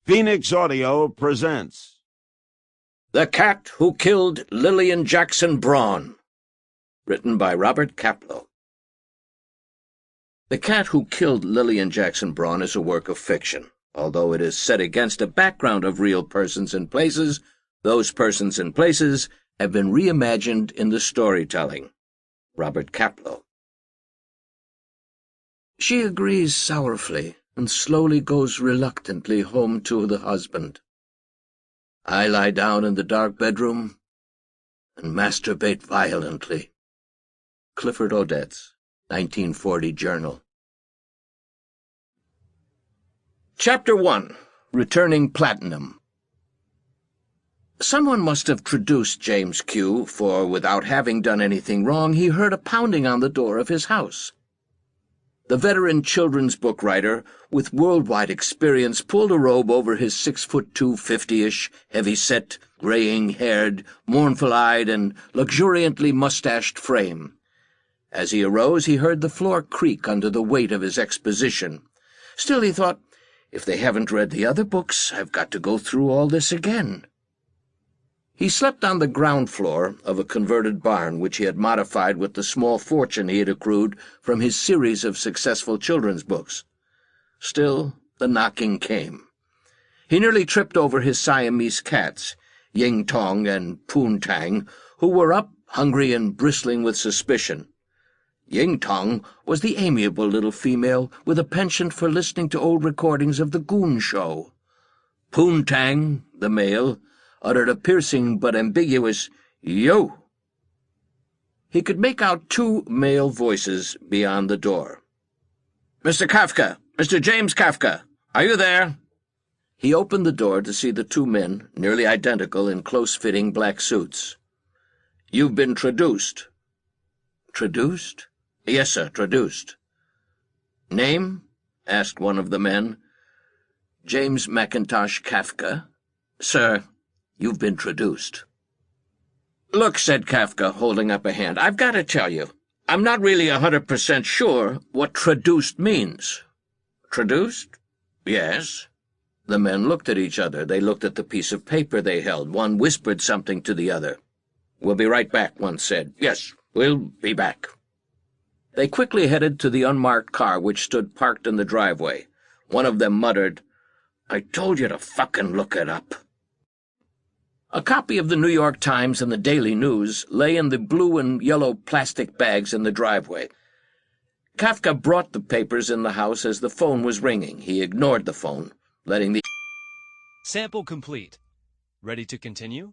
Phoenix Audio presents The Cat Who Killed Lilian Jackson Braun, written by Robert Kaplow. The Cat Who Killed Lilian Jackson Braun is a work of fiction. Although it is set against a background of real persons and places, those persons and places have been reimagined in the storytelling. Robert Kaplow. She agrees sorrowfully and slowly goes reluctantly home to the husband. I lie down in the dark bedroom and masturbate violently. Clifford Odets, 1940 Journal. Chapter 1. Returning Platinum. Someone must have traduced James Q., for without having done anything wrong, he heard a pounding on the door of his house. The veteran children's book writer, with worldwide experience, pulled a robe over his 6'2", 50-ish, heavy-set, graying-haired, mournful-eyed, and luxuriantly mustached frame. As he arose, he heard the floor creak under the weight of his exposition. Still, he thought, if they haven't read the other books, I've got to go through all this again. He slept on the ground floor of a converted barn which he had modified with the small fortune he had accrued from his series of successful children's books. Still, the knocking came. He nearly tripped over his Siamese cats, Ying-Ton and Poon-Tang, who were up, hungry and bristling with suspicion. Ying-Ton was the amiable little female with a penchant for listening to old recordings of the Goon Show. Poon-Tang, the male, uttered a piercing but ambiguous "Yo!" He could make out two male voices beyond the door. "Mr. Qafka! Mr. James Qafka! Are you there?" He opened the door to see the two men, nearly identical in close-fitting black suits. "You've been traduced." "Traduced?" "Yes, sir, traduced." "Name?" asked one of the men. "James McIntosh Qafka. Sir, you've been traduced." "Look," said Qafka, holding up a hand, "I've got to tell you, I'm not really 100% sure what traduced means." "Traduced?" "Yes." The men looked at each other. They looked at the piece of paper they held. One whispered something to the other. "We'll be right back," one said. "Yes, we'll be back." They quickly headed to the unmarked car which stood parked in the driveway. One of them muttered, "I told you to fucking look it up." A copy of the New York Times and the Daily News lay in the blue and yellow plastic bags in the driveway. Qafka brought the papers in the house as the phone was ringing. He ignored the phone, letting the... Sample complete. Ready to continue?